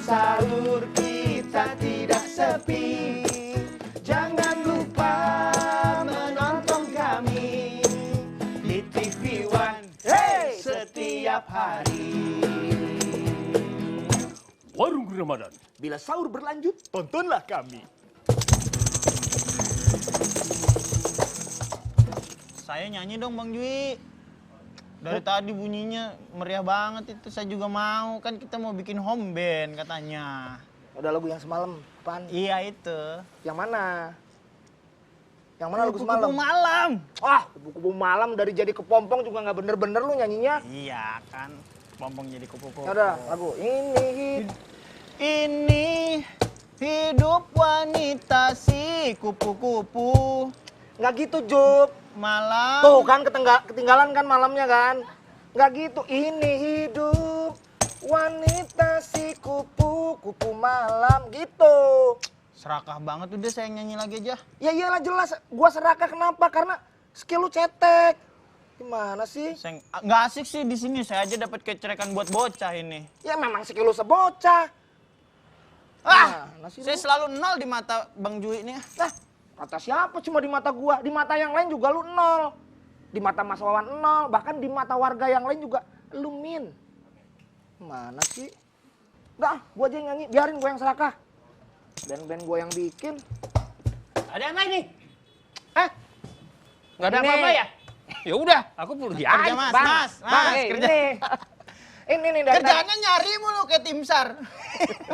bersahur kita tidak sepi. Jangan lupa menonton kami di TV One setiap hari. Warung Ramadan. Bila sahur berlanjut, tontonlah kami. Saya nyanyi dong Bang Jui. Dari tadi bunyinya meriah banget itu, saya juga mau. Kan kita mau bikin home band katanya. Udah lagu yang semalam, Pan. Iya itu. Yang mana? Yang mana lagu semalam? Kupu-kupu malam. Ah, kupu-kupu malam dari jadi kepompong juga nggak bener-bener lu nyanyinya. Iya kan, pompong jadi kupu-kupu. Ya udah, lagu Ini hidup wanita si kupu-kupu nggak gitu, Jup. malam. Tuh kan ketinggalan kan malamnya kan? Nggak gitu. Ini hidup wanita si kupu-kupu malam gitu. Serakah banget udah, saya nyanyi lagi aja. Ya iyalah jelas, gua serakah kenapa? Karena skill lu cetek. Gimana sih? Saya nggak asik sih di sini, saya aja dapat kecerekan buat bocah ini. Ya memang skill lu sebocah. Saya selalu nol di mata Bang Jui ini. Nah, kata siapa cuma di mata gua? Di mata yang lain juga lu nol. Di mata Mas Wawan nol, bahkan di mata warga yang lain juga lu min. Mana sih? Enggak, gua aja yang nyanyi, biarin gua yang serakah. Band-band gua yang bikin. Ada apa ini? Hah? Nggak ada Ini. apa-apa ya? Ya udah, aku perlu Kerja aja. mas, Bang, mas, Bang, mas, kerja. Ini nih dari Kerjaannya nyari mulu kayak tim SAR.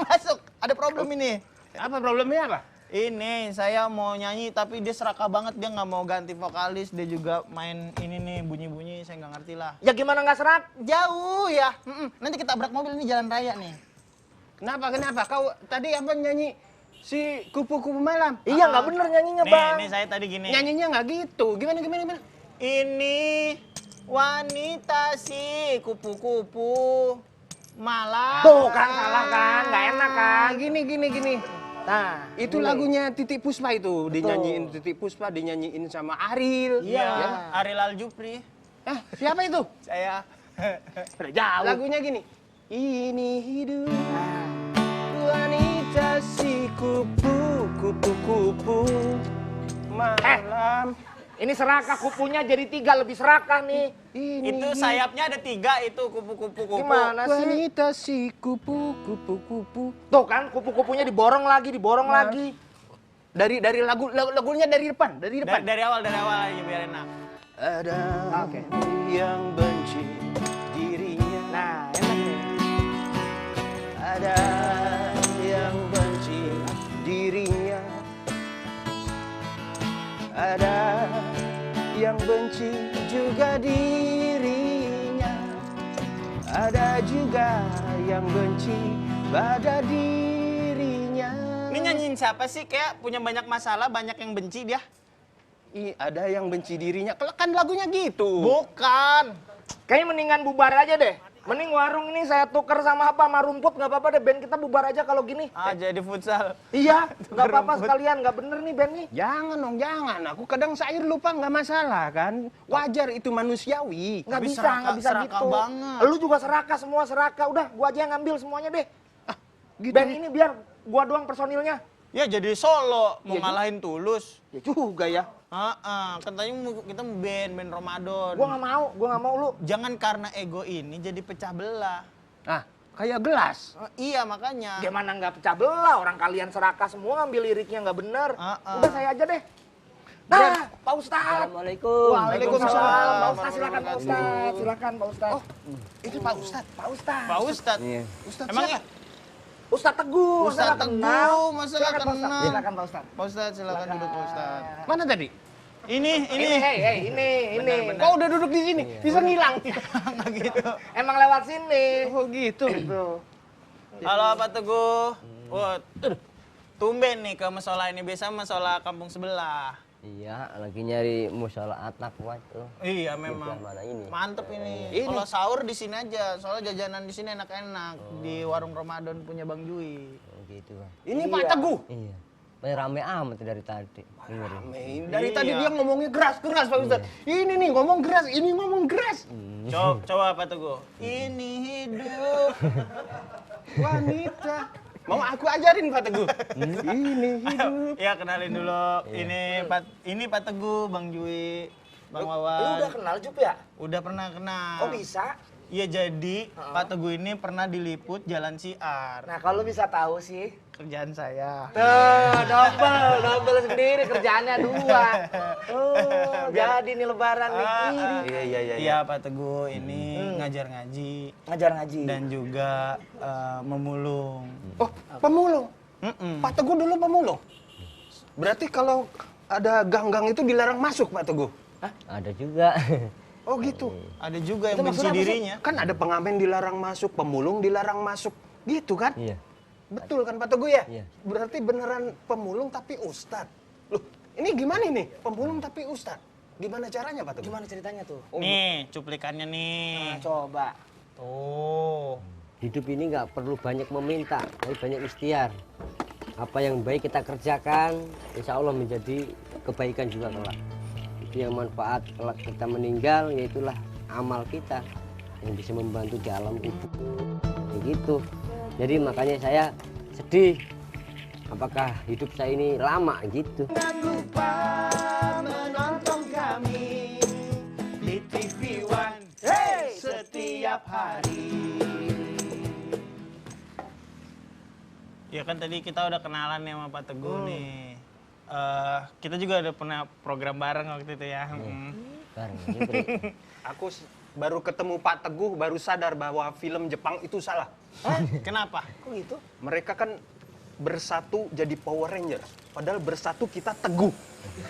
Masuk, ada problem ini. Apa problemnya apa? Ini saya mau nyanyi tapi dia serakah banget, dia nggak mau ganti vokalis, dia juga main ini nih bunyi-bunyi, saya nggak ngerti lah. Ya gimana nggak serak? Jauh ya, nanti kita tabrak mobil ini jalan raya nih. Kenapa? Kau tadi apa nyanyi si kupu-kupu malam? Iya nggak bener nyanyinya, Bang. Nih saya tadi gini. Nyanyinya nggak gitu. Gimana? Ini wanita si kupu-kupu malam. Tuh kan salah kan, nggak enak kan? Gini. Nah, Itu ini. lagunya Titik Puspa itu. Dinyanyiin Titik Puspa, dinyanyiin sama Ariel. Iya, Ya. Ariel Aljupri. Siapa itu? Saya. Udah jauh. Lagunya gini. Ini hidup wanita si kupu-kupu malam. Ini serakah kupunya jadi 3 lebih serakah nih. Itu sayapnya ada 3 itu kupu-kupu. Gimana sih? Wanita si kupu-kupu. Tuh kan kupu-kupunya diborong lagi. Dari lagunya dari depan. Dari awal aja biar enak. Ada Oke. yang benci dirinya. Nah, enak nih. Ada yang benci dirinya. Ada yang benci juga dirinya. Ada juga yang benci pada dirinya. Ini nyanyiin siapa sih? Kayak punya banyak masalah, banyak yang benci dia. Ada yang benci dirinya. Kan lagunya gitu. Bukan. Kayaknya mendingan bubar aja deh. Mending warung ini saya tuker sama rumput, nggak apa-apa deh, band kita bubar aja kalau gini. Jadi futsal. Iya, nggak apa-apa rumput. sekalian, nggak bener nih band nih. Jangan dong, jangan. Aku kadang sayur lupa, nggak masalah kan. Wajar, itu manusiawi. Nggak Tapi bisa serakah gitu. banget. Lu juga serakah, semua serakah. Udah, gua aja yang ngambil semuanya deh. Gitu. Band ini biar gua doang personilnya. Ya jadi solo, mau Iya, ngalahin Tulus. Ya juga ya. Katanya kita mau band Ramadan. Gua nggak mau lu. Jangan karena ego ini jadi pecah belah. Nah, kayak gelas. Iya makanya. Gimana nggak pecah belah? Orang kalian serakah semua ngambil liriknya nggak bener. Udah saya aja deh. Nah, Pak Ustadz. Assalamualaikum. Waalaikumsalam. Pak Ustadz silakan Pak Ustadz. Silakan Pak Ustadz. Itu Pak Ustadz. Pak Ustadz. Pak Ustadz. Iya. Ustadz Emang siapa? Ustadz Teguh. Ustadz masa nggak Teguh, kenal? masa Silakan nggak Pak Ustadz. kenal? Silakan Pak Ustadz. Pak Ustadz silakan duduk Pak Ustadz. Mana tadi? Ini. Hey, ini. Benar. Kok udah duduk di sini? Bisa ngilang. Nggak gitu. Emang lewat sini. Oh gitu. Tuh. Halo Pak Teguh. Wah, tumben nih ke musola ini, biasa musola kampung sebelah. Iya, lagi nyari musola atap waktu. Iya memang. Sebelah mana ini? Mantep ini. Ini. Kalau sahur di sini aja, soalnya jajanan di sini enak-enak di warung Ramadan punya Bang Jui. Oh gitu, Bang. Ini Iya. Pak Teguh. Iya. Rame amat dari tadi. Dengerin. Dari tadi Iya. dia ngomongnya keras Pak Ustadz. Ini nih ngomong keras, ini ngomong keras. Coba Pak Teguh. Ini hidup. wanita. Mau aku ajarin Pak Teguh? Ini hidup. Ya kenalin dulu. Ini Pak Teguh, Bang Jui, Bang Lu Wawan. udah kenal Jup ya? Udah pernah kenal. Kok bisa? Iya jadi Pak Teguh ini pernah diliput Jalan Siar. Nah kalau bisa tahu sih. Kerjaan saya. Double sendiri kerjaannya 2. Oh, jadi nih lebaran nih. Iya. Iya Pak Teguh ini ngajar ngaji Ngajar ngaji. dan juga memulung. Oh, pemulung. Mm-mm. Pak Teguh dulu pemulung. Berarti kalau ada gang-gang itu dilarang masuk Pak Teguh. Ada juga. Oh gitu. Ada juga yang Itu benci maksudnya apa sih? dirinya. Kan ada pengamen dilarang masuk, pemulung dilarang masuk. Gitu kan? Iya. Betul kan Pak Teguh ya? Iya. Berarti beneran pemulung tapi ustad. Loh, ini gimana ini? Pemulung tapi ustad. Gimana caranya Pak Teguh? Gimana ceritanya tuh? Nih cuplikannya nih. Nah, coba. Tuh. Hidup ini nggak perlu banyak meminta, tapi banyak ikhtiar. Apa yang baik kita kerjakan, insya Allah menjadi kebaikan juga kelak. Itu yang manfaat kelak kita meninggal, yaitulah amal kita yang bisa membantu di alam kubur. Begitu. Jadi makanya saya sedih. Apakah hidup saya ini lama gitu? Jangan lupa menonton kami di TV One setiap hari. Ya kan tadi kita udah kenalan nih sama Pak Teguh nih. Kita juga udah pernah program bareng waktu itu ya. Bareng, Jupri. Aku baru ketemu Pak Teguh, baru sadar bahwa film Jepang itu salah. Kenapa? Kok gitu? Mereka kan bersatu jadi Power Ranger. Padahal bersatu kita teguh.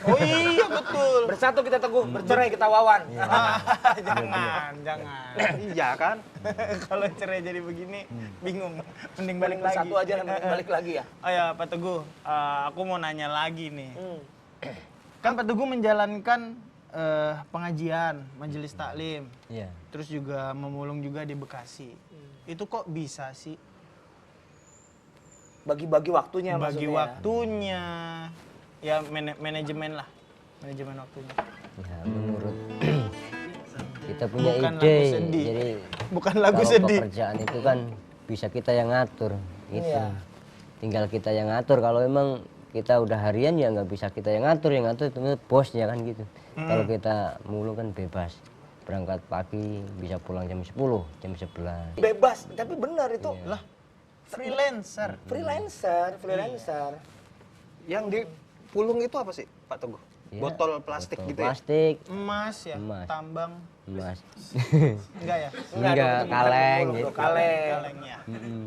Oh iya betul. Bersatu kita teguh, bercerai kita wawan. Jangan. Iya kan? Kalau cerai jadi begini, bingung. Mending balik Balik lagi. satu aja mending balik lagi ya. Oh ya Pak Teguh, aku mau nanya lagi nih. Kan Pak Teguh menjalankan pengajian, majelis taklim, Iya. terus juga memulung juga di Bekasi. Itu kok bisa sih? Bagi-bagi waktunya Bagi maksudnya. waktunya, ya manajemen lah, manajemen waktunya. Ya, menurut kita punya Bukan ide, lagu sedih. jadi Bukan lagu kalau sedih. pekerjaan itu kan bisa kita yang ngatur, gitu. Iya. Tinggal kita yang ngatur. Kalau memang kita udah harian ya nggak bisa kita yang ngatur itu bosnya kan gitu. Kalau kita mulung kan bebas, berangkat pagi bisa pulang jam 10, jam 11. Bebas, tapi benar itu. Lah, freelancer. Freelancer. Yang di pulung itu apa sih Pak Teguh? Iya, Botol plastik botol gitu ya? Plastik, Emas ya, Emas. tambang. emas. Enggak ya? Enggak, kaleng gitu. Kaleng. Kaleng ya. Mm-mm.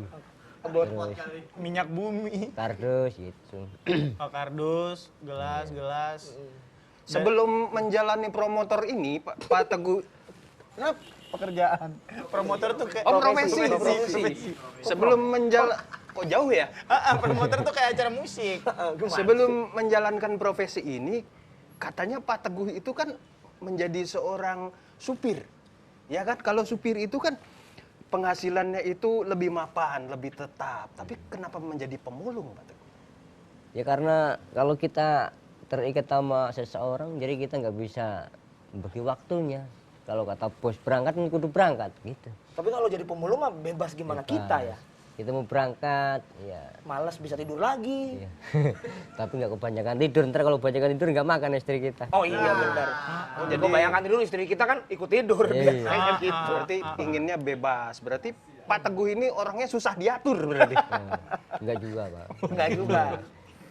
Terus. Minyak bumi. Kardus gitu. Oh, kardus, gelas. Sebelum menjalani promotor ini, Pak Teguh, Nah, pekerjaan. Promotor tuh kayak profesi. Sebelum kok jauh ya? Promotor tuh kayak acara musik. Sebelum menjalankan profesi ini, katanya Pak Teguh itu kan menjadi seorang supir. Ya kan, kalau supir itu kan penghasilannya itu lebih mapan, lebih tetap. Tapi kenapa menjadi pemulung, Pak Teguh? Ya karena kalau kita terikat sama seseorang, jadi kita nggak bisa bagi waktunya. Kalau kata bos berangkat, kudu berangkat gitu. Tapi kalau jadi pemulung mah bebas gimana Bebas. kita ya. Kita mau berangkat, ya. Malas bisa tidur lagi. Iya. Tapi nggak kebanyakan tidur. Ntar kalau kebanyakan tidur nggak makan istri kita. Oh iya benar. Oh, Jadi bayangkan dulu istri kita kan ikut tidur Iya. biasanya gitu. Berarti inginnya bebas. Berarti Pak Teguh ini orangnya susah diatur berarti. Enggak juga, Pak. Enggak juga.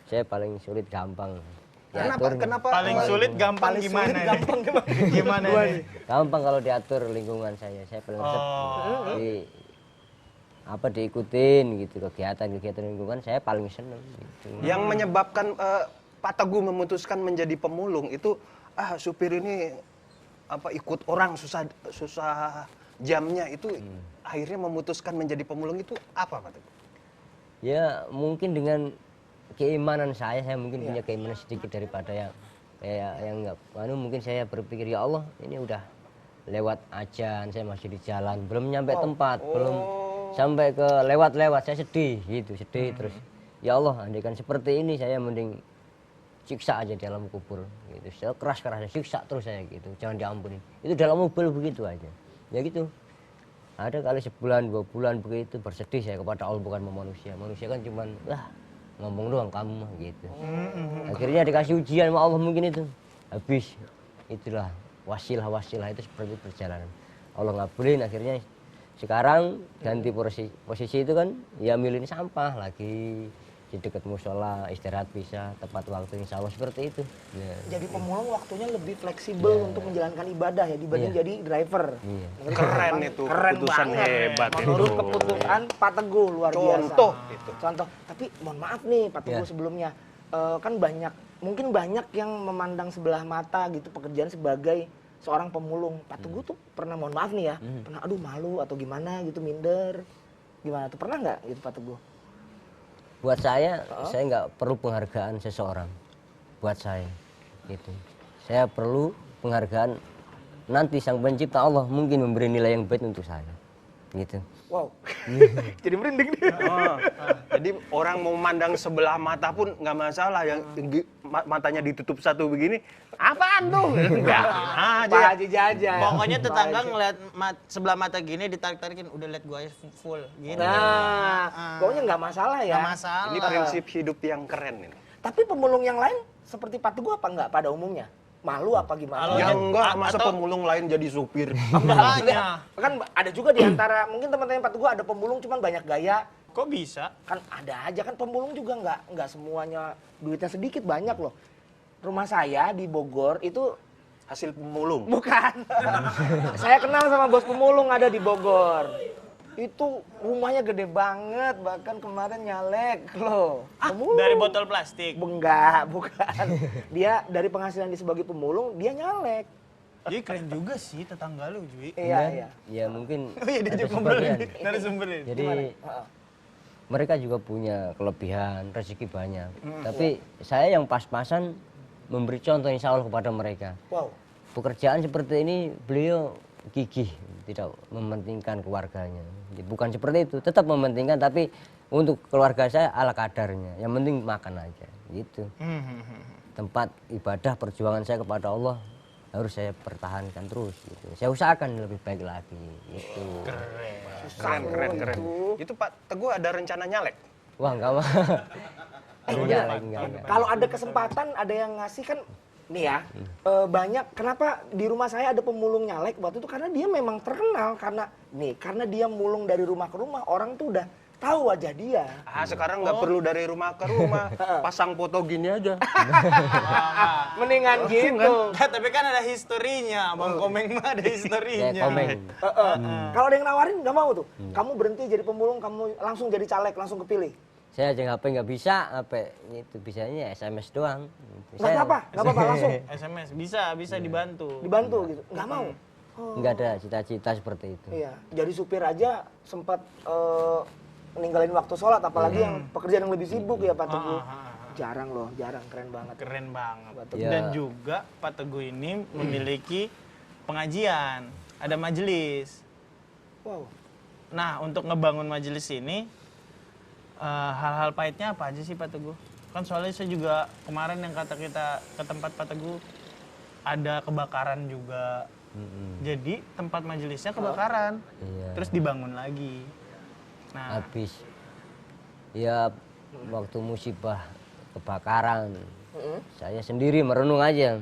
Saya paling sulit gampang. Kenapa? Kenapa? Paling sulit gampang Paling gimana sulit nih? gampang gimana? Gimana nih? Gampang kalau diatur lingkungan saya. Saya paling resep. Diikutin gitu kegiatan lingkungan saya paling seneng gitu. Yang menyebabkan Pak Teguh memutuskan menjadi pemulung itu supir ini ikut orang susah jamnya itu akhirnya memutuskan menjadi pemulung itu apa Pak Teguh? Ya mungkin dengan keimanan saya mungkin punya keimanan sedikit daripada yang enggak. Mungkin saya berpikir ya Allah ini udah lewat ajan, saya masih di jalan, belum nyampe tempat, belum sampai ke lewat saya sedih terus ya Allah andaikan seperti ini saya mending siksa aja di alam kubur gitu, saya keras siksa terus saya gitu, jangan diampuni. Itu dalam mobil begitu aja ya gitu. Ada kali sebulan 2 bulan begitu bersedih saya kepada Allah, bukan sama manusia. Manusia kan cuman ngomong doang kamu mah gitu. Akhirnya dikasih ujian sama Allah mungkin itu. Habis itulah wasilah itu seperti perjalanan. Allah ngabulin, akhirnya sekarang ganti posisi itu kan ya milihin sampah lagi di dekat musola, istirahat bisa tepat waktu, insya Allah seperti itu. Ya. Jadi pemulung waktunya lebih fleksibel untuk menjalankan ibadah ya dibanding jadi driver. Menurut Keren Bang, itu, keren keputusan banget. hebat Menurut itu. keputusan Pak Teguh luar biasa. Contoh itu. Contoh. Tapi mohon maaf nih Pak Teguh sebelumnya kan mungkin banyak yang memandang sebelah mata gitu pekerjaan sebagai seorang pemulung. Pak Teguh tuh pernah, mohon maaf nih ya, pernah aduh malu atau gimana gitu, minder. Gimana tuh, pernah nggak gitu Pak Teguh? Buat saya nggak perlu penghargaan seseorang. Buat saya, gitu. Saya perlu penghargaan nanti Sang Pencipta Allah mungkin memberi nilai yang baik untuk saya, gitu. Wow, jadi merinding nih. Jadi orang mau mandang sebelah mata pun nggak masalah, yang matanya ditutup satu begini, apaan tuh? Enggak aja. Pak Haji Jaja. Pokoknya tetangga ngeliat sebelah mata gini ditarik-tarikin, udah liat gua aja full gitu. Nah, pokoknya nggak masalah ya. Nggak masalah. Ini prinsip hidup yang keren ini. Tapi pemulung yang lain seperti Pak Teguh apa enggak pada umumnya? Malu apa gimana? Ya enggak, masa pemulung lain jadi supir. Makanya. Kan ada juga di antara mungkin teman-teman Pak Teguh ada pemulung cuman banyak gaya. Kok bisa? Kan ada aja kan pemulung juga enggak semuanya duitnya sedikit, banyak loh. Rumah saya di Bogor itu Hasil pemulung. bukan. Saya kenal sama bos pemulung ada di Bogor. Itu rumahnya gede banget, bahkan kemarin nyalek loh. Pemulung. Dari botol plastik. Enggak, bukan. Dia dari penghasilan dia sebagai pemulung, dia nyalek. Jadi keren juga sih tetangga lu, Jui. Iya. Ya mungkin Oh iya, dia ada pembeli sebagian. dari sumbernya. Jadi mereka juga punya kelebihan, rezeki banyak. Tapi saya yang pas-pasan memberi contoh insya Allah kepada mereka. Wow. Pekerjaan seperti ini beliau gigih, tidak mementingkan keluarganya. Bukan seperti itu, tetap mementingkan, tapi untuk keluarga saya ala kadarnya. Yang penting makan aja, gitu. Tempat ibadah perjuangan saya kepada Allah harus saya pertahankan terus. Gitu. Saya usahakan lebih baik lagi. Gitu. Keren. Itu Pak Teguh ada rencana nyalek? Wah enggak mah. Enggak. Kalau ada kesempatan, ada yang ngasih kan, nih ya, banyak. Kenapa di rumah saya ada pemulung nyalek waktu itu? Karena dia memang terkenal karena dia mulung dari rumah ke rumah, orang tuh udah tahu wajah dia. Sekarang nggak perlu dari rumah ke rumah, pasang foto gini aja. Mendingan gitu. Tapi kan ada historinya, Bang Komeng mah ada historinya. Ya, komeng. Kalau ada yang nawarin nggak mau tuh. Kamu berhenti jadi pemulung, kamu langsung jadi caleg, langsung kepilih. Saya aja HP nggak bisa, HP itu bisanya SMS doang. Nggak apa-apa langsung. SMS bisa dibantu. Dibantu gitu. Nggak mau. Nggak ada cita-cita seperti itu. Iya, jadi supir aja sempat meninggalin waktu sholat, apalagi yang pekerjaan yang lebih sibuk ya Pak Teguh. Jarang, keren banget. Keren banget. Ya. Dan juga Pak Teguh ini memiliki pengajian, ada majelis. Wow. Nah, untuk ngebangun majelis ini, hal-hal pahitnya apa aja sih Pak Teguh? Kan soalnya saya juga kemarin yang kata kita ke tempat Pak Teguh, ada kebakaran juga. Jadi tempat majelisnya kebakaran, Iya. terus dibangun lagi. Nah, Habis ya waktu musibah kebakaran, saya sendiri merenung aja.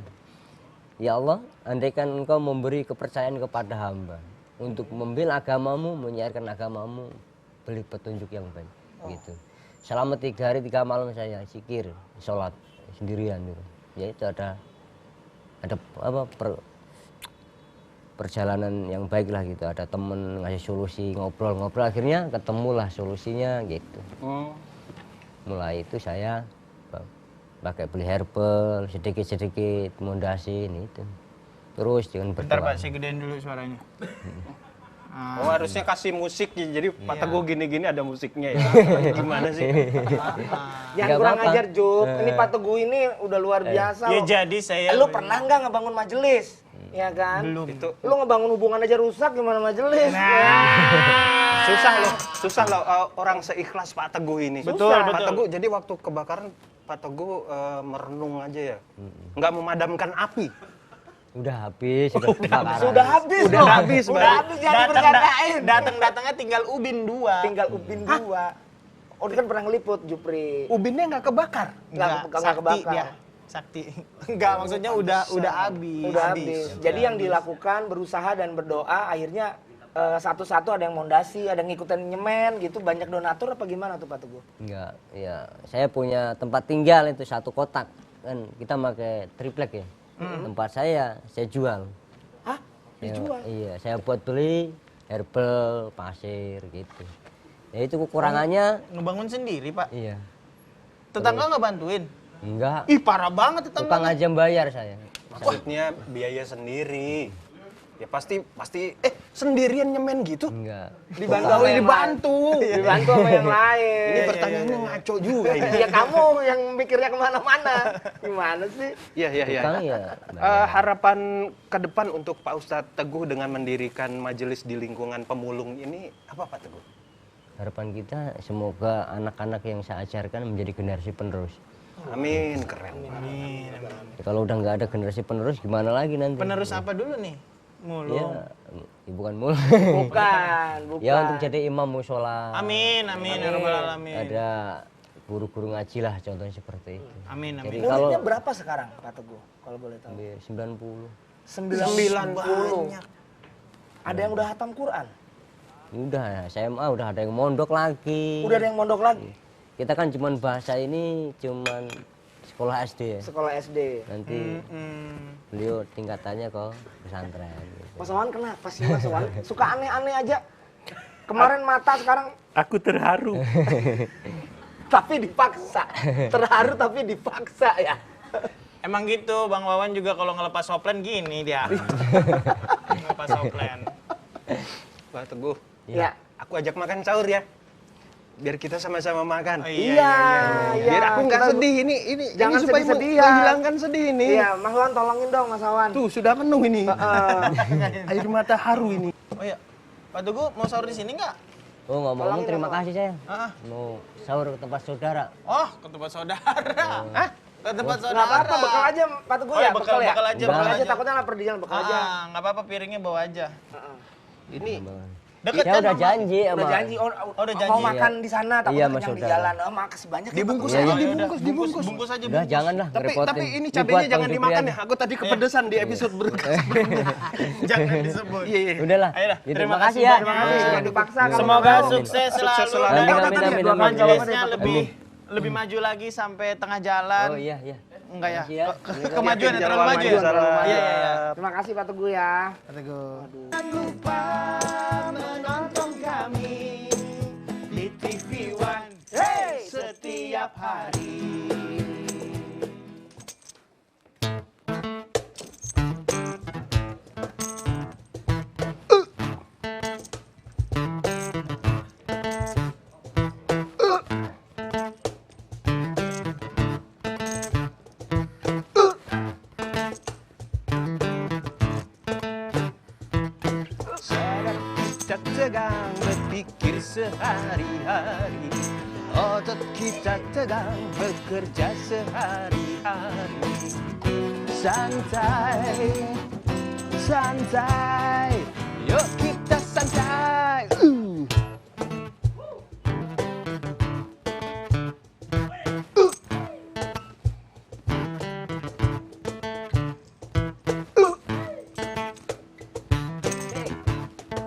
Ya Allah, andaikan engkau memberi kepercayaan kepada hamba untuk membela agamamu, menyiarkan agamamu, beri petunjuk yang baik. Gitu. Selama 3 hari 3 malam saya zikir, sholat sendirian gitu. Ya itu ada perjalanan yang baik lah gitu. Ada temen ngasih solusi, ngobrol akhirnya ketemulah solusinya gitu. Mulai itu saya pakai beli herbal sedikit mondasin itu. Terus dengan bentar berdoa. Pak, saya gedein dulu suaranya. Oh harusnya kasih musik, jadi Pak Teguh gini-gini ada musiknya ya. Gimana sih? Jangan Nggak kurang apa-apa. ajar Juk. Ini Pak Teguh ini udah luar biasa Ya loh. jadi saya Lu pernah nggak ngebangun majelis? Ya kan? belum. Itu Lu ngebangun hubungan aja rusak, gimana majelis? susah loh orang seikhlas Pak Teguh ini. Betul, Pak betul. Teguh, jadi waktu kebakaran Pak Teguh merenung aja ya, nggak memadamkan api. Udah habis, sudah kebakaran. Sudah habis Udah loh. habis, Udah Bang. habis jangan berkatain. Datang-datangnya tinggal ubin 2. Tinggal Upin 2. Oh, dia kan pernah ngeliput Jupri. Ubinnya nggak kebakar. Nggak sakti kebakar. dia. Sakti. Enggak, maksudnya udah habis. Udah habis. Jadi yang dilakukan berusaha dan berdoa akhirnya satu-satu ada yang mondasi, ada yang ngikutin nyemen gitu. Banyak donatur apa gimana tuh Pak Teguh? Enggak, ya saya punya tempat tinggal itu 1 kotak kan kita pakai triplek ya. Tempat saya jual. Hah? Dijual? Iya, saya buat beli herbal, pasir gitu. Ya itu kekurangannya. Ngebangun sendiri, Pak. Iya. Tetangga nggak bantuin? Enggak. Ih, parah banget tetangga. Tukang aja bayar saya. Maksudnya biaya sendiri. Ya pasti sendirian nyemen gitu. Enggak. Dibantu Oh, sama yang dibantu. lain. Dibantu sama yang lain. Ini pertanyaannya ngaco juga ini. Ya kamu yang mikirnya kemana-mana. Gimana sih? Iya. Tukang ya. bayar. Harapan ke depan untuk Pak Ustadz Teguh dengan mendirikan majelis di lingkungan pemulung ini apa Pak Teguh? Harapan kita semoga anak-anak yang saya ajarkan menjadi generasi penerus. Amin, keren. Amin. Ya, kalau udah nggak ada generasi penerus gimana lagi nanti? Penerus apa dulu nih? Mulu. Ya, bukan mulu. Bukan. Ya untuk jadi imam musola. Amin, ya rabbal alamin. Ada guru-guru ngaji lah contohnya seperti itu. Amin, Jadi amin. kalau Muridnya berapa sekarang Pak Teguh? Kalau boleh tahu. 90. 90. Ada yang udah hatam Quran? Udah SMA udah ada yang mondok lagi. Udah ada yang mondok lagi? Kita kan cuman bahasa ini cuman sekolah SD ya. Sekolah SD. Nanti beliau tingkatannya ke pesantren. Gitu. Mas Wawan kenapa sih Mas Wawan? Suka aneh-aneh aja. Kemarin mata, sekarang Aku terharu. tapi dipaksa. Terharu tapi dipaksa ya. Emang gitu, Bang Wawan juga kalau ngelepas soplen gini dia. Ngelepas soplen. Pak Teguh, Ya. aku ajak makan sahur ya. Biar kita sama-sama makan. Oh, Iya. Biar aku nggak Kita- sedih ini Jangan supaya sedih-sedihan. menghilangkan sedih ini. Iya, Mas Wawan tolongin dong Mas Wawan. Tuh sudah penuh ini. Heeh. Air mata haru ini. Oh iya, Pak Teguh mau sahur di sini nggak? Oh ngomong-ngomong Tolongin terima dong, kasih saya. Ah. Mau sahur ke tempat saudara. Oh, ke tempat saudara. Hah? Ke tempat Nggak saudara. apa-apa, bekal aja Pak Teguh Oh, ya, ya, bekal ya. aja, Bekal bekal aja, aja. takutnya lapar di jalan, bekal aja. Nggak apa-apa, piringnya bawa aja. Ini Deket Saya kan udah sama- janji Udah sama. janji, udah mau janji. makan di sana, Iya, takutnya Mas kenyang di Saudara. jalan. Oh, makasih banyak ya, dibungkus Pak aja, Teguh. dibungkus, dibungkus. Bungkus aja. Udah janganlah Tapi ngerepotin. ini Dibuat cabenya Bang jangan Jupri dimakan aja. ya. Aku tadi kepedesan di episode sebelumnya. Jangan disebut. Iya. Udahlah. Ayolah, Gitu, terima makasih kasih ya. Terima kasih, jangan dipaksa kalau Semoga nggak mau. sukses Sukses selalu. selalu. Dan Amin, amin, amin, amin. majelisnya Amin. lebih maju lagi sampai tengah jalan. Oh iya iya. Enggak ya? Makasih ya. Kemajuan ya, terlalu maju ya? Waalaikumsalam. Iya, iya, iya. Terima kasih Pak Teguh ya. Pak Teguh. Jangan lupa menonton kami di TV One. Hey, setiap hari. Sadar kita tegang berpikir sehari-hari. Otot kita tegang bekerja sehari-hari. Santai, santai, yuk kita santai.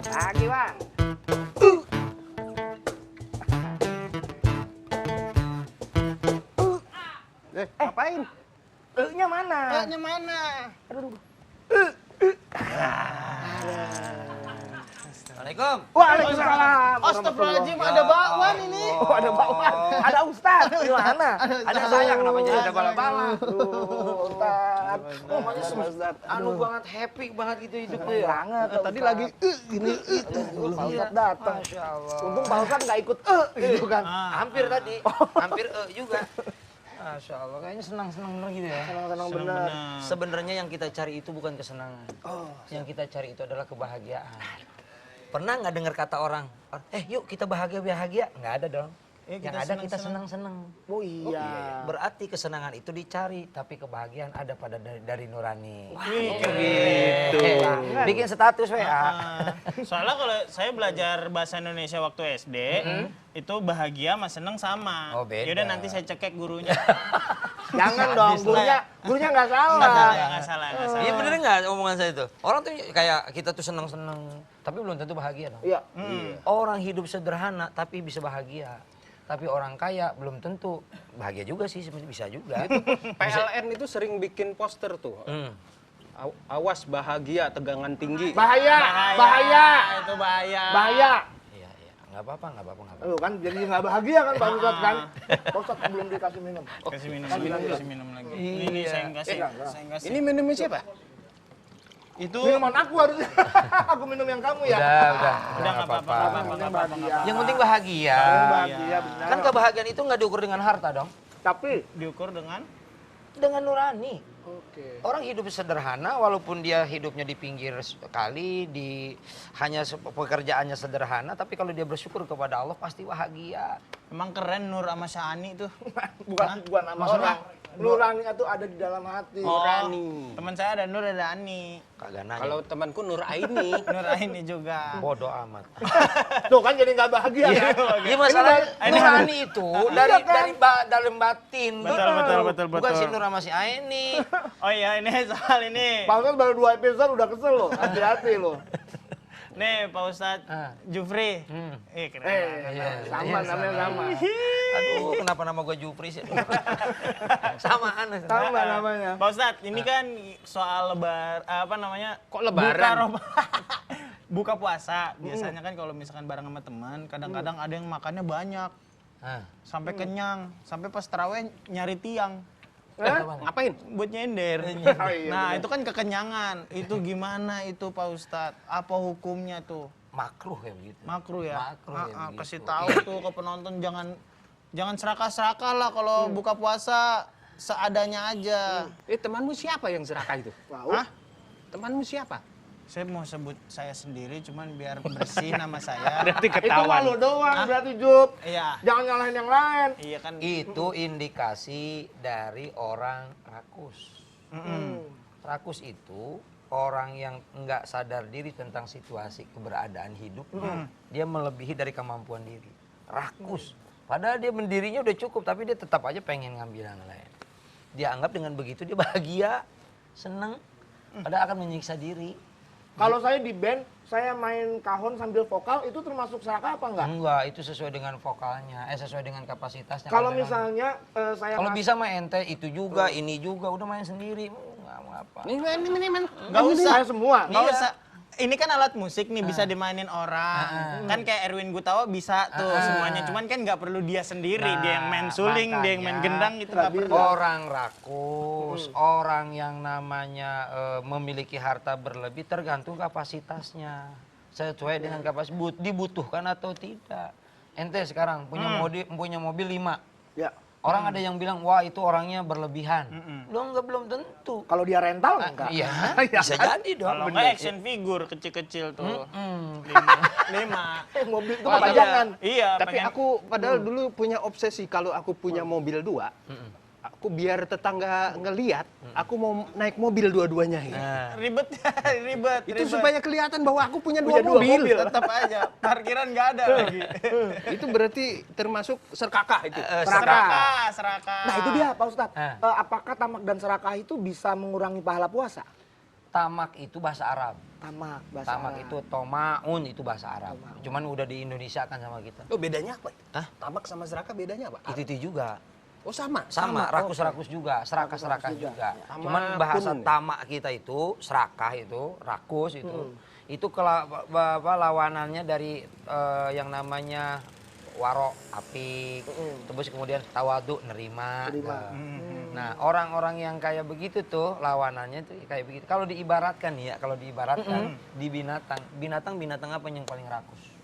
Lagi, Bang. Ngapain? E-nya mana? Nya mana? Assalamualaikum. Waalaikumsalam. Astagfirullahaladzim, ada bakwan ini. Oh, ada bakwan. Ada Ustaz. Gimana? Ada saya kenapa jadi ada bala-bala? Ustaz. Oh, makanya anu banget happy banget gitu hidupnya ya. Banget. Tadi lagi gini Pak Ustaz datang. Masya Allah. Untung Pak Ustaz nggak ikut gitu kan. Hampir tadi, hampir juga. Masya Allah, kayaknya senang-senang bener gitu ya. Senang-senang benar. Sebenarnya yang kita cari itu bukan kesenangan. Yang kita cari itu adalah kebahagiaan. Pernah nggak dengar kata orang, yuk kita bahagia-bahagia? Nggak ada dong. Yang ada kita senang-senang. Oh iya. Berarti kesenangan itu dicari, tapi kebahagiaan ada pada dari nurani. Gitu. Bikin status WA. Soalnya kalau saya belajar bahasa Indonesia waktu SD, itu bahagia sama seneng sama. Oh, beda. Yaudah nanti saya cekek gurunya. Jangan dong, gurunya nggak salah. Nggak salah. Iya bener nggak omongan saya itu? Orang tuh kayak kita tuh senang-senang, tapi belum tentu bahagia dong. Iya. Orang hidup sederhana tapi bisa bahagia. Tapi orang kaya belum tentu bahagia juga sih, bisa juga. PLN itu sering bikin poster tuh. Awas bahagia, tegangan tinggi. Bahaya. Itu bahaya. Bahaya. Iya, nggak apa-apa. Lu kan jadi nggak bahagia kan Pak Ustadz kan? Pak Ustadz belum dikasih minum. Kasih minum lagi. Ini saya yang kasih. Ini minumnya siapa? Itu Minuman aku harusnya. Aku minum yang kamu ya. Udah nggak apa-apa. Yang penting bahagia. Bahagia benar. Kan kebahagiaan itu nggak diukur dengan harta dong, Tapi diukur dengan nurani. oke. Orang hidup sederhana walaupun dia hidupnya di pinggir kali, hanya pekerjaannya sederhana, tapi kalau dia bersyukur kepada Allah pasti bahagia. emang keren Nur sama Syahani tuh. Bukan nama orang. Nurani itu ada di dalam hati. Nurani. Teman saya ada Nur ada Ani. Kagak nanya. Kalau temanku Nur Aini. Nur Aini juga. Bodoh amat. Tuh kan jadi nggak bahagia kan? Iya masalah nurani itu dari dalam batin. Betul. Bukan si Nur sama si Aini. Oh iya ini soal ini. Pak Ustadz baru 2 episode udah kesel loh. Hati-hati loh. Nih Pak Ustadz Jufri. Keren. Sama namanya sama. Aduh, kenapa nama gue Jupri sih? Samaan. Sama namanya. Pak Ustadz, ini kan soal Kok lebaran? Buka puasa. Biasanya kan kalau misalkan bareng sama teman, kadang-kadang ada yang makannya banyak. Sampai kenyang, sampai pas tarawih nyari tiang. Ngapain? Buat nyender. Oh, iya, Nah, bener. itu kan kekenyangan. Itu gimana itu Pak Ustadz? Apa hukumnya tuh? Makruh ya begitu. Makruh ya? Makruh ya begitu. Kasih tahu tuh ke penonton jangan serakah-serakah lah kalau buka puasa seadanya aja. Temanmu siapa yang serakah itu? Wow. Temanmu siapa? Saya mau sebut saya sendiri cuman biar bersih nama saya. Berarti Itu malu doang berarti Jup. Iya. Jangan nyalahin yang lain. Iya kan. Itu indikasi dari orang rakus. Rakus itu orang yang nggak sadar diri tentang situasi keberadaan hidup. Dia melebihi dari kemampuan diri. Rakus. Padahal dia mendirinya udah cukup, tapi dia tetap aja pengen ngambil yang lain. Dia anggap dengan begitu dia bahagia, seneng. Padahal akan menyiksa diri. Kalau saya di band, saya main kahon sambil vokal, itu termasuk serakah apa enggak? Enggak, itu sesuai dengan vokalnya, sesuai dengan kapasitasnya. Kalau memang- misalnya saya kalau bisa mah ente itu juga, ini juga, udah main sendiri, nggak mau apa. Ini. Nggak usah. saya semua. Nggak usah. Ini kan alat musik nih bisa dimainin orang. Kan kayak Erwin Gutawa bisa tuh semuanya. Cuman kan nggak perlu dia sendiri. Dia yang main suling, dia yang main makanya gendang itu nggak perlu. Orang rakus, orang yang namanya memiliki harta berlebih tergantung kapasitasnya. Sesuai dengan kapasitas, dibutuhkan atau tidak. Ente sekarang punya mobil 5. Ya. Orang ada yang bilang, wah itu orangnya berlebihan. Belum tentu. Kalau dia rental enggak? Iya, bisa jadi dong. Kalau nggak action figure kecil-kecil tuh. 5. Mobil itu kepanjangan. Iya. Tapi pengen- aku padahal dulu punya obsesi kalau aku punya mobil 2, aku biar tetangga ngeliat, aku mau naik mobil dua-duanya. ribet. Itu supaya kelihatan bahwa aku punya dua Punya dua mobil. Tetap aja. Parkiran nggak ada lagi. Itu berarti termasuk serkakah itu. Serakah. Nah itu dia Pak Ustadz. Apakah tamak dan serakah itu bisa mengurangi pahala puasa? Tamak itu bahasa Arab. Tamak, bahasa Tamak Arab. itu tomaun itu bahasa Arab. Cuman udah di Indonesia kan sama kita. Oh, bedanya apa? Tamak sama serakah bedanya apa? Itu juga. Oh, sama. Sama, rakus-rakus juga, serakah-serakah juga. Sama Cuman bahasa kunun ya? tamak kita itu, serakah itu, rakus itu. Itu lawanannya dari yang namanya warok, apik, terus kemudian tawadu, nerima. Nah, orang-orang yang kayak begitu tuh lawanannya tuh kayak begitu. Kalau diibaratkan ya, di binatang apa yang paling rakus?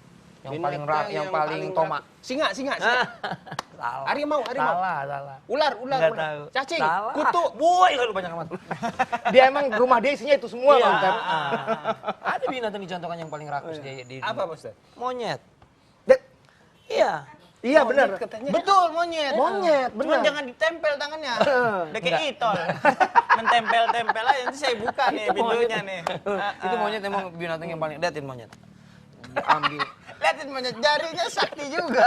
Yang paling tomak. Singa. Salah. Harimau. Salah. Ular. Nggak tahu. Cacing, Salah. kutu. Boy, lu banyak amat. Dia emang rumah dia isinya itu semua Pak Ustadz. Ada binatang dicontohkan yang paling rakus di Apa, Pak Ustadz? monyet. Dan Iya. Iya benar. Katanya. Betul, monyet. Monyet, Cuman benar. jangan ditempel tangannya. Udah kayak itol. Mentempel-tempel aja, nanti saya buka nih pintunya nih. Itu monyet emang binatang yang paling, liatin monyet. Ambil. Liatin monyet, jarinya sakti juga.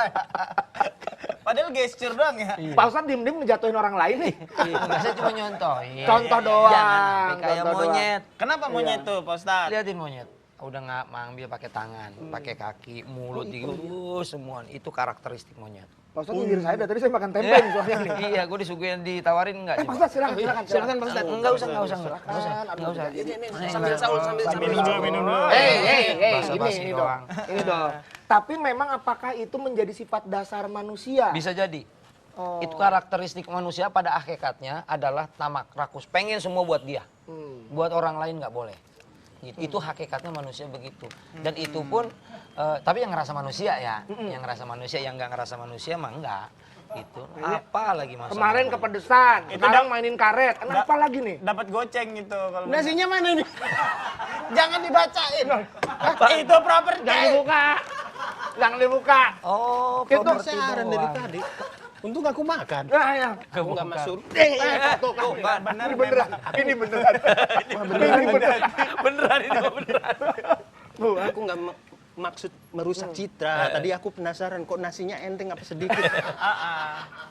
Padahal gesture doang ya. Pak Ustadz diem-diem ngejatuhin orang lain nih. Enggak, saya cuma nyontohin. Contoh doang. Jangan sampai kayak Contoh doang. monyet. Kenapa monyet tuh, Pak Ustadz? Liatin monyet. Udah nggak ngambil pakai tangan, pakai kaki, mulut diurus semua. Itu karakteristik monyet. Pak Ustadz nyindir saya, dari tadi saya makan tempe nih soalnya nih. Iya, gue disuguhin ditawarin enggak Pak Ustadz silakan. Silakan Pak Ustadz. Enggak usah. Enggak usah. Sambil Saul sambil Minum dulu. Basa-basi Ini doang. dong. Ini dong. Tapi memang apakah itu menjadi sifat dasar manusia? Bisa jadi. Oh. Itu karakteristik manusia pada hakikatnya adalah tamak, rakus. Pengen semua buat dia. Buat orang lain nggak boleh. Gitu. Itu hakikatnya manusia begitu. Dan itu pun, tapi yang ngerasa manusia ya. Yang ngerasa manusia, yang nggak ngerasa manusia mah enggak. Gitu. Apa lagi masalah? Kemarin kepedesan, Itu sekarang mainin karet. Kenapa lagi nih? Dapat goceng gitu kalau Nasinya mana nih? jangan dibacain. Itu properti. Jangan dibuka. Jangan dibuka. Oh, Itu properti Saran dari doang. tadi. Untung aku makan. Nah, ya. Aku nggak masuk. Tuh, kan. Benar Ini beneran. Ini beneran. Ini beneran. Beneran ini beneran. Bu, aku nggak maksud merusak citra. Tadi aku penasaran kok nasinya enteng apa sedikit.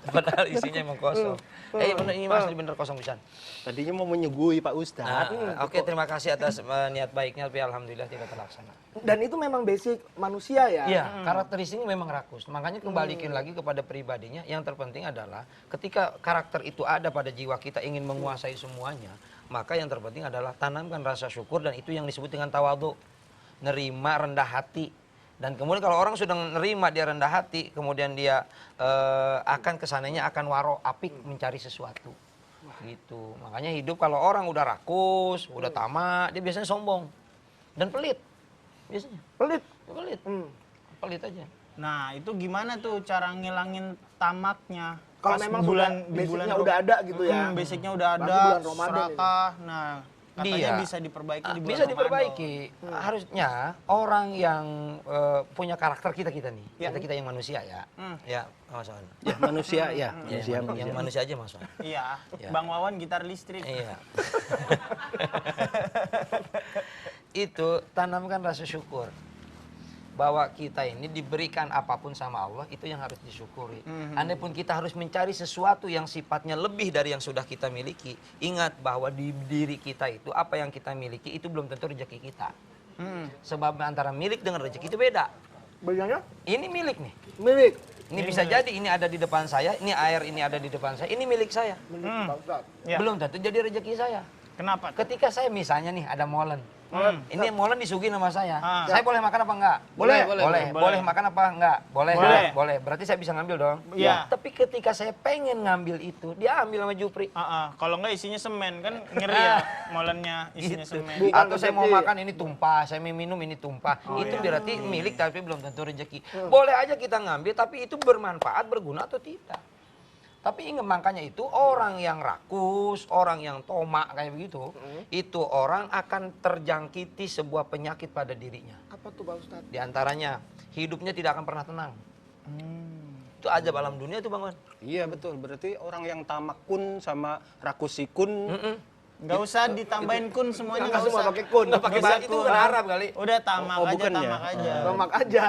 Padahal isinya emang kosong. Bener, ini asli bener kosong pisan. Tadinya mau menyuguhi Pak Ustadz. Oke, terima kasih atas niat baiknya, tapi alhamdulillah tidak terlaksana. Dan itu memang basic manusia ya. Iya, karakteristiknya memang rakus. Makanya kembalikan lagi kepada pribadinya. Yang terpenting adalah ketika karakter itu ada pada jiwa kita ingin menguasai semuanya, maka yang terpenting adalah tanamkan rasa syukur dan itu yang disebut dengan tawadhu. Nerima, rendah hati. Dan kemudian kalau orang sudah nerima, dia rendah hati, kemudian dia akan kesananya akan waro, apik mencari sesuatu. Gitu. Makanya hidup kalau orang udah rakus, udah tamak, dia biasanya sombong dan pelit. Biasanya Pelit. pelit. Pelit aja. Nah, itu gimana tuh cara ngilangin tamaknya? Kalau Pas memang di basicnya udah ada gitu ya. Basicnya udah Apalagi ada, bulan Ramadan serakah. Nah, katanya Dia bisa diperbaiki di bulan bisa Ramadan. diperbaiki. Harusnya orang yang punya karakter kita nih, Ya. kita yang manusia ya, ya Mas Wan. Ya manusia ya. Ya, yang manusia aja Mas Wan. Iya, Ya. Bang Wawan gitar listrik. Iya. Itu tanamkan rasa syukur. Bahwa kita ini diberikan apapun sama Allah, itu yang harus disyukuri. Andai pun kita harus mencari sesuatu yang sifatnya lebih dari yang sudah kita miliki, ingat bahwa di diri kita itu, apa yang kita miliki itu belum tentu rezeki kita. Sebab antara milik dengan rezeki itu beda. Bedanya Ini milik nih. milik. Ini bisa jadi ini ada di depan saya, ini air ini ada di depan saya, ini milik saya. Pak Ustadz. Ya. Belum tentu jadi rezeki saya. Kenapa? Ketika saya misalnya nih ada molen. Ini molen disuguhin sama saya. Ah. Saya boleh makan apa enggak? Boleh. Boleh makan apa enggak? Boleh. Boleh. Berarti saya bisa ngambil dong. Iya. Tapi ketika saya pengen ngambil itu, dia ambil sama Jupri. Kalau enggak isinya semen kan ngeri ya molennya isinya Gitu. semen. Bu- Atau saya mau rezeki. makan ini tumpah, saya mau minum ini tumpah. Itu berarti milik tapi belum tentu rezeki. Boleh aja kita ngambil tapi itu bermanfaat, berguna atau tidak. Tapi ingat makanya itu orang yang rakus, orang yang tomak kayak begitu, itu orang akan terjangkiti sebuah penyakit pada dirinya. Apa tuh Pak Ustadz? Di antaranya hidupnya tidak akan pernah tenang. Itu ajab alam dunia itu Bang Wan. Iya betul. Berarti orang yang tamakun sama rakusikun. Enggak usah ditambahin kun semuanya Nggak enggak semua usah. pakai kun. Nggak pakai Nggak itu kun. bukan Arab kali. Udah tamak Oh, aja, bukan ya? tamak aja. Tomak aja.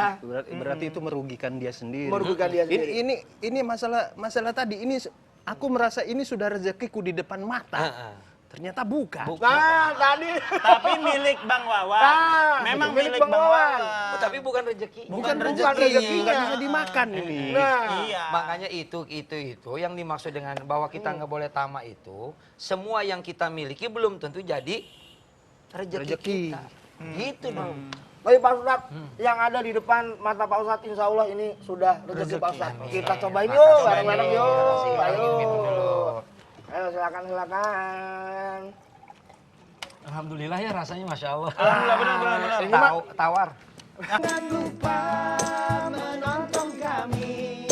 Berarti itu merugikan dia sendiri. Merugikan dia sendiri. Ini masalah tadi. Ini aku merasa ini sudah rezekiku di depan mata. Ternyata bukan. Nah, tadi. Tapi milik Bang Wawan. Ah, Memang milik milik Bang Bang Wawan. Wawan. Tapi bukan rezeki. Bukan rezekinya. rezekinya. Nggak bisa dimakan ini. Nah, Iya. Makanya itu yang dimaksud dengan bahwa kita nggak boleh tamak itu, semua yang kita miliki belum tentu jadi rezeki Rezeki. kita. Gitu dong. tapi Pak Ustadz, yang ada di depan mata Pak Ustadz, insya Allah ini sudah rezeki Pak Ustadz. Amin. Kita cobain Maka yuk, cobain bareng-bareng yuk. yuk. Kasih, Ayo. minum dulu. Ayo silakan. Alhamdulillah ya rasanya Masya Allah. Alhamdulillah benar. Ini mah Tawar. Jangan lupa menonton kami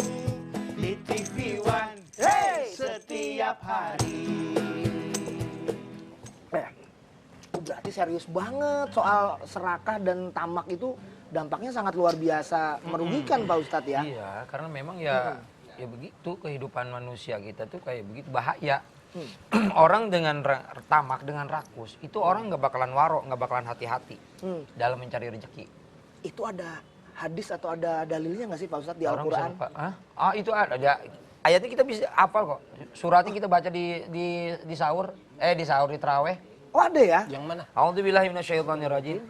di TV One setiap hari. berarti serius banget soal serakah dan tamak itu dampaknya sangat luar biasa merugikan Pak Ustadz ya. Iya, karena memang ya begitu kehidupan manusia kita tuh kayak begitu bahaya. Orang dengan tamak, dengan rakus, itu orang nggak bakalan warok, nggak bakalan hati-hati dalam mencari rezeki. Itu ada hadis atau ada dalilnya nggak sih Pak Ustadz di Orang Al-Quran? bisa lupa. Hah? Ah, itu ada. Ayatnya kita bisa hafal kok. Suratnya kita baca di sahur, di terawih. Oh ada ya? Yang mana? A'udzubillahi minasyaitonirrajim.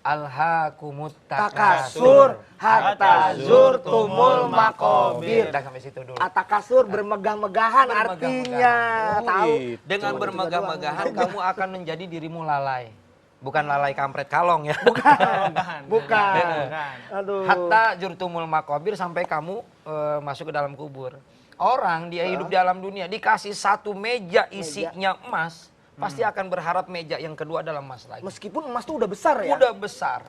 Alhaakumut Takasur hatta zurtumul makobir. Udah sampai situ dulu. Atakasur bermegah-megahan Bermegah-megahan. artinya. Tahu? Dengan Cuma bermegah-megahan tiga doang. kamu akan menjadi dirimu lalai. Bukan lalai kampret kalong ya. Bukan. Bukan. Aduh. Hatta jurtumul makobir sampai kamu masuk ke dalam kubur. Orang dia hidup di alam dunia dikasih satu meja isinya emas, pasti akan berharap meja yang kedua adalah emas lagi. Meskipun emas tuh udah besar ya? Udah besar.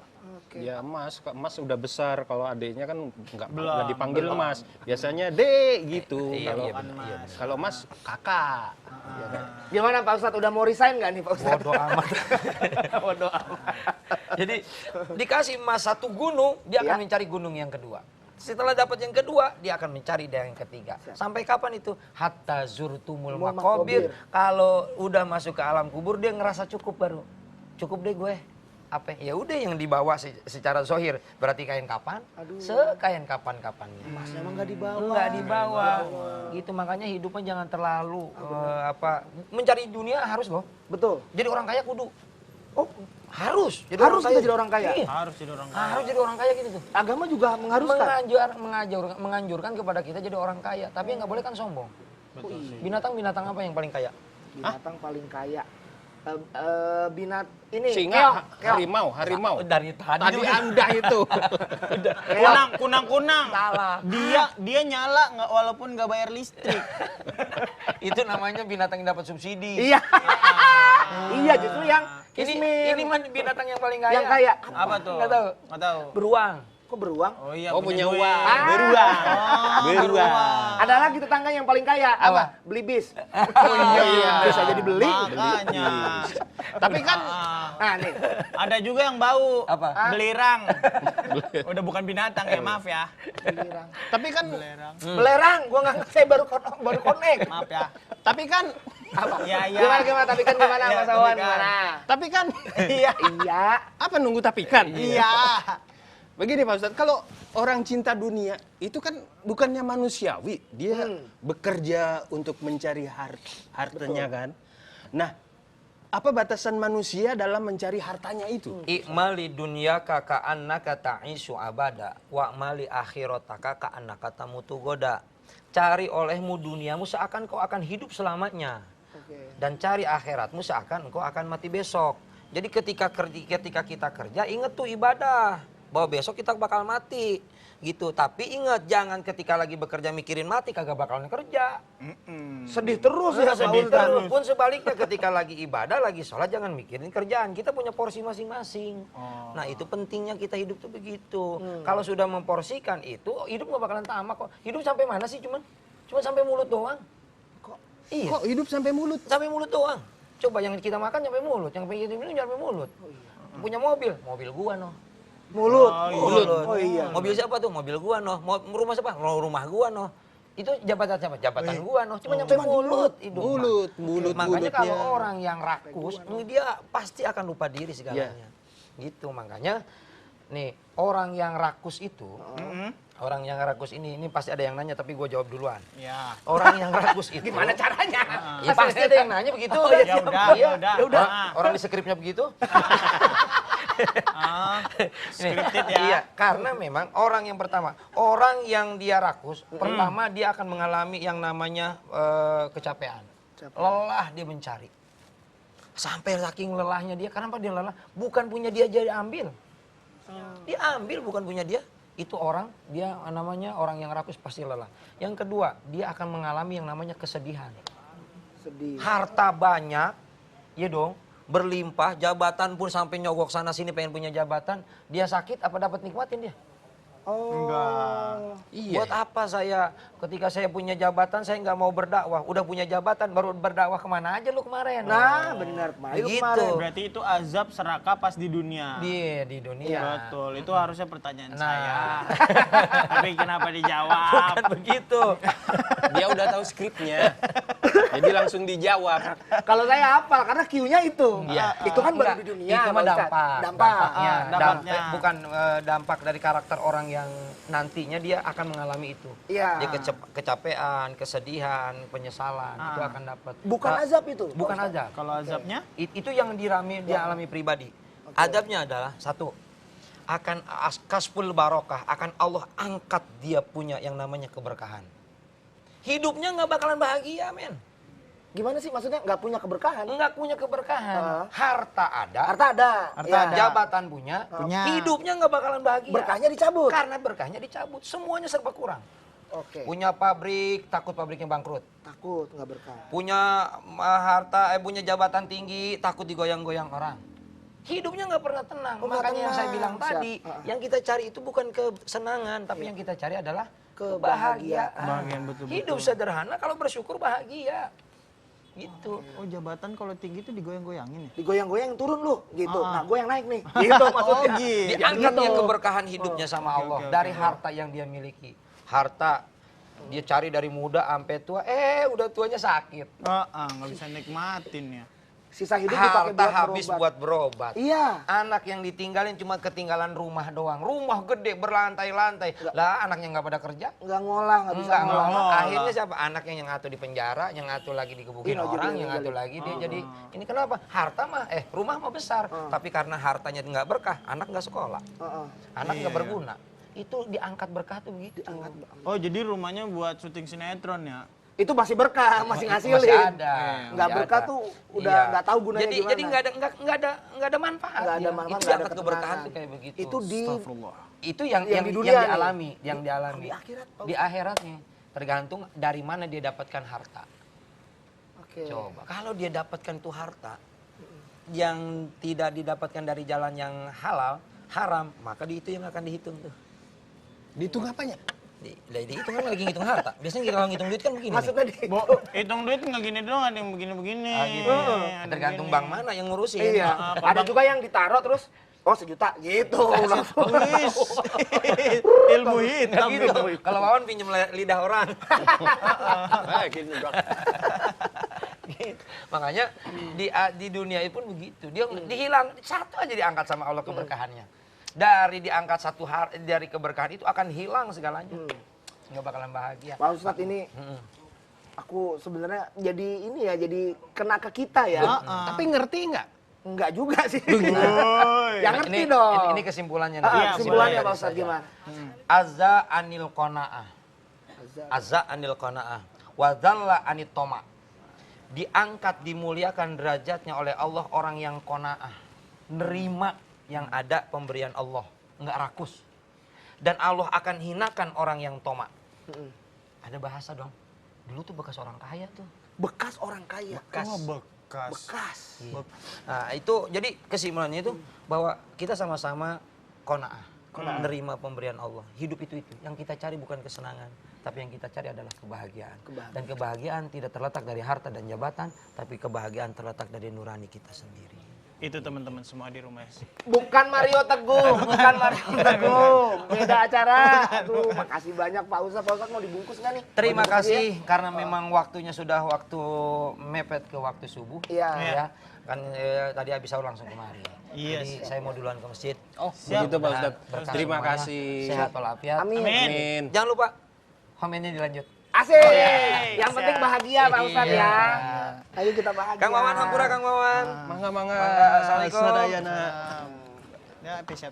Ya emas udah besar, kalau adiknya kan nggak Belum, dipanggil Mas, biasanya Dek gitu. Iya, Kalau iya, benar, iya, benar. kalau Mas kakak. Ya kan? Gimana Pak Ustadz? Udah mau resign nggak nih Pak Ustadz? Bodoh amat. Bodoh amat. Jadi dikasih emas satu gunung, dia akan Iya. mencari gunung yang kedua. Setelah dapat yang kedua, dia akan mencari yang ketiga. Sampai kapan itu? Hatta zurtumul Mul makobir. makobir. Kalau udah masuk ke alam kubur, dia ngerasa cukup baru. Cukup deh gue. Apa? Ya udah yang dibawa secara zohir. Berarti kain kapan? Sekain kapan-kapannya. Emasnya emang nggak dibawa. Enggak dibawa. Gitu makanya hidupnya jangan terlalu mencari dunia harus loh. Betul. Jadi orang kaya kudu. Oh, Harus. Jadi harus kita jadi orang kaya. Iya. Harus jadi orang kaya. Harus jadi orang kaya gitu tuh. Agama juga mengharuskan. Menganjurkan kepada kita jadi orang kaya, tapi nggak boleh kan sombong. Binatang apa yang paling kaya? Binatang paling kaya. Binat ini Singa, keong. harimau. Dari tadi. Tadi Anda itu. Kunang. Salah. Dia nyala nggak walaupun nggak bayar listrik. Itu namanya binatang yang dapat subsidi. Iya. Iya justru yang Ini mah binatang yang paling kaya. yang kaya. Apa tuh? Nggak tahu. Nggak tahu. Beruang. Kok beruang? Oh iya. Oh, punya duit. uang. Beruang. Beruang. Ada lagi tetangga yang paling kaya apa? Beli bis. Oh iya. Bisa jadi beli. Makanya. Tapi kan Nah nih. Ada juga yang bau. Apa? Belirang. Udah bukan binatang ya, maaf ya. tapi kan Belerang. Belerang, gua nggak saya baru connect. Maaf ya. tapi kan Apa? Iya, iya. Gimana? Tapi kan gimana Iya, Mas tapi Awan? kan. Gimana? tapi kan Iya. Iya. apa nunggu tapi kan? Iya. Begini Pak Ustadz, kalau orang cinta dunia itu kan bukannya manusiawi, dia bekerja untuk mencari hartanya kan. Nah, apa batasan manusia dalam mencari hartanya itu? I'mali dunyaka ka'annaka ta'isu abada wa mali akhirataka ka'annaka tamutu goda. Cari olehmu duniamu seakan kau akan hidup selamanya. Dan cari akhiratmu seakan engkau akan mati besok. Jadi ketika kita kerja, ingat tuh ibadah. Bahwa besok kita bakal mati. Gitu. Tapi ingat, jangan ketika lagi bekerja mikirin mati, kagak bakalan kerja. Sedih terus ya Pak Sedih Ustadz. terus. Pun sebaliknya ketika lagi ibadah, lagi sholat, jangan mikirin kerjaan. Kita punya porsi masing-masing. Nah itu pentingnya kita hidup tuh begitu. Kalau sudah memporsikan itu, hidup gak bakalan tamak kok. Hidup sampai mana sih cuman sampai mulut doang. Kok? Iya. Kok hidup sampai mulut? Sampai mulut doang. Coba yang kita makan sampai mulut, yang kita minum sampai mulut. Punya mobil gua noh. Mulut. Mulut. Oh iya. Mobil siapa tuh? Mobil gua noh. Rumah siapa? Rumah gua noh. Itu jabatan siapa? Jabatan gua noh. Cuma nyampe mulut hidup. Mulut, Makanya mulutnya. kalau orang yang rakus, dia pasti akan lupa diri segalanya. Gitu makanya nih orang yang rakus itu, orang yang rakus ini pasti ada yang nanya tapi gue jawab duluan. Ya. Orang yang rakus itu Gimana caranya? ya pasti ada yang nanya begitu. Ya udah, Iya. ya udah. Orang di skripnya begitu. Scripted ya. Iya, karena memang orang yang pertama, orang yang dia rakus, pertama dia akan mengalami yang namanya kecapean. Lelah dia mencari. Sampai saking lelahnya dia, kenapa dia lelah? Bukan punya dia jadi ambil. Dia ambil bukan punya dia. Itu orang, dia namanya orang yang rakus pasti lelah. Yang kedua, dia akan mengalami yang namanya kesedihan. Sedih. Harta banyak, ya dong, berlimpah, jabatan pun sampai nyogok sana sini pengen punya jabatan, dia sakit apa dapat nikmatin dia? Oh. Enggak. Iya. Buat apa saya Ketika saya punya jabatan, saya nggak mau berdakwah. Udah punya jabatan, baru berdakwah kemana aja lu kemarin? Nah, benar. Kemarin Begitu. kemarin. Berarti itu azab serakah pas di dunia. Di dunia. Betul, itu harusnya pertanyaan Nah. saya. Tapi kenapa dijawab? Bukan begitu. Dia udah tahu skripnya. Jadi langsung dijawab. Kalau saya hafal karena Q-nya itu. Iya. Itu kan baru Enggak, di dunia. itu mah Pak Ustadz. dampak. Dampak. Dampaknya. dampaknya. Bukan dampak dari karakter orang yang nantinya dia akan mengalami itu. Iya. Dia kecapean, kesedihan, penyesalan, itu akan dapat. Bukan Nah, azab itu. Bukan Pak Ustadz. azab. Kalau azabnya? Itu yang dia alami pribadi. Adabnya adalah satu, akan kasful barokah, akan Allah angkat dia punya yang namanya keberkahan. Hidupnya nggak bakalan bahagia, men. Gimana sih maksudnya nggak punya keberkahan? Nggak punya keberkahan. Harta ada, Harta ada. Harta Iya. ada. jabatan punya, Punya. hidupnya nggak bakalan bahagia. Berkahnya dicabut. Karena berkahnya dicabut, semuanya serba kurang. Oke. Punya pabrik, takut pabriknya bangkrut. Takut nggak berkah. Punya punya jabatan tinggi, takut digoyang-goyang orang. Hidupnya nggak pernah tenang. Oh, nggak Makanya yang saya tenang. bilang Siap. tadi, yang kita cari itu bukan kesenangan, tapi yang kita cari adalah kebahagiaan. Kebahagiaan, betul-betul. Hidup sederhana, kalau bersyukur bahagia. Gitu. Oh, jabatan kalau tinggi itu digoyang-goyangin ya? Digoyang-goyang turun lu gitu. Nah, gue yang naik nih. Gitu maksudnya. Oh, gitu. Diangkat dia Gitu. keberkahan hidupnya sama Allah oke, dari harta yang dia miliki. Harta dia cari dari muda sampai tua, udah tuanya sakit. Nggak bisa nikmatin ya. Sisa hidup dipakai Harta buat habis berobat. buat berobat. Iya. Anak yang ditinggalin cuma ketinggalan rumah doang. Rumah gede berlantai-lantai. Lah anaknya nggak pada kerja. Nggak ngolah, nggak bisa Enggak ngolah. ngolah. Akhirnya siapa? Anaknya yang atuh di penjara, yang atuh lagi digebukin Ih, orang, nauzubillah, yang atuh lagi dia jadi ini kenapa? Harta mah rumah mah besar, tapi karena hartanya nggak berkah, anak nggak sekolah. Heeh. Anak nggak berguna. Itu diangkat berkah tuh begitu. Oh, jadi rumahnya buat syuting sinetron ya? Itu masih berkah, masih ngasilin. Masih ada. Nggak Masih berkah ada. tuh udah Iya. nggak tahu gunanya jadi, gimana. Jadi nggak ada manfaat. Nggak ada ya. manfaat, Itu nggak ada diangkat keberkahan ketenangan. tuh kayak begitu. Itu di Astagfirullah. Itu yang yang di dunia nih. dialami, yang dialami. Di akhirat, Pak Di akhiratnya tergantung dari mana dia dapatkan harta. Oke. Coba kalau dia dapatkan tuh harta yang tidak didapatkan dari jalan yang halal, haram, maka itu yang akan dihitung tuh. Dihitung apanya? Itu kan lagi ngitung harta. Biasanya kalau ngitung duit kan begini. Maksudnya di Bo, hitung duit nggak gini doang, ada yang begini-begini. Gitu. Ada Tergantung begini. bank mana yang ngurusin. iya. kalau Ada bang- juga yang ditaruh terus 1 juta gitu. Langsung. Wis, ilmu hitam Gitu. gitu. Kalau Wawan pinjam lidah orang. Gini dong. Makanya di dunia itu pun begitu. Dia dihilang satu aja diangkat sama Allah keberkahannya. Dari diangkat dari keberkahan itu akan hilang segalanya. Nggak bakalan bahagia. Pak Ustadz ini aku sebenarnya jadi ini ya, jadi kena ke kita ya. Tapi ngerti nggak? Enggak juga sih. Woi. Yang ngerti Ini- dong. Ini kesimpulannya. Ah, nih. Iya, kesimpulannya boleh. Pak Ustadz gimana? Azza anil qanaah. Azza anil qanaah. Wa dzalla anit toma. Diangkat, dimuliakan derajatnya oleh Allah orang yang qanaah. Nerima yang ada pemberian Allah. Enggak rakus. Dan Allah akan hinakan orang yang toma. Ada bahasa dong. Dulu tuh bekas orang kaya tuh. Bekas orang kaya. Oh, bekas. Bekas. Nah itu jadi kesimpulannya itu bahwa kita sama-sama qanaah, menerima pemberian Allah. Hidup itu yang kita cari bukan kesenangan, tapi yang kita cari adalah kebahagiaan. Dan kebahagiaan tidak terletak dari harta dan jabatan, tapi kebahagiaan terletak dari nurani kita sendiri. Itu teman-teman semua di rumah sih. Bukan Mario Teguh, bukan Mario Teguh. Beda acara. Aduh, makasih banyak Pak Ustadz. Pak Ustadz mau dibungkus nggak nih? Terima Mau dibungkus kasih karena memang waktunya sudah waktu mepet ke waktu subuh. Iya. Ya. Kan tadi habis sahur langsung kemari. Iya, Jadi saya mau duluan ke masjid. Oh, begitu Pak Ustadz. Berkah Terima semuanya. kasih. Sehat walafiat. Amin. Amin. Jangan lupa komennya dilanjut. Asik. Yang penting bahagia Pak Ustadz Iya. ya. Ayo kita bahagia. Kang Wawan, hampura Kang Wawan. Mangga mangga. Assalamualaikum. Sadayana. Ya, siap.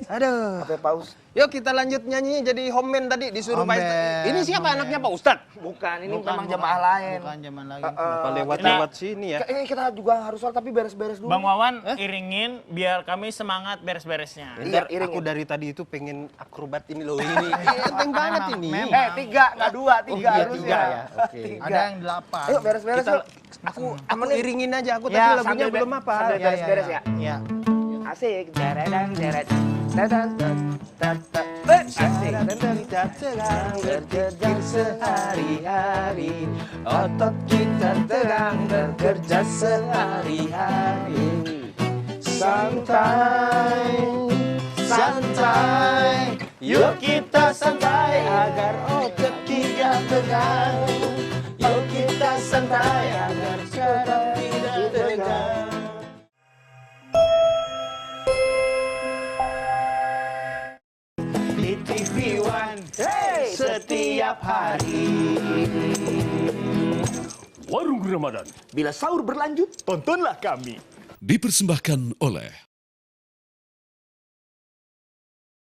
Aduh. Apa Pak Ustadz? Yuk kita lanjut nyanyi jadi home man tadi disuruh Pak Ustadz. Home man, Ini siapa home anaknya man. Pak Ustadz? Bukan, ini Bukan, memang jemaah lain. Bukan zaman lagi. Kenapa Ini- lewat sini ya? Ini kita juga harus sholat tapi beres-beres dulu. Bang Wawan iringin biar kami semangat beres-beresnya. Iya, Bentar, iring aku ya. dari tadi itu pengen akrobat ini loh ini. Enteng banget ini. memang. 3, nggak 2, 3 iya, harusnya. 3 ya. Oke. Tiga. Ada yang 8. Ayo beres-beres Kita yuk. aku iringin aja. Aku tadi Ya, lagunya sambil belum apa. sambil beres-beres ya. Iya. Asik. Deredang, deret. Asik. sehari-hari, otot kita tegang bekerja sehari-hari. Santai, santai, yuk kita santai agar otot kita tegang. Yuk kita santai agar otot kita tegang. Di TV One, setiap hari. Warung Ramadan. Bila sahur berlanjut, tontonlah kami. Dipersembahkan oleh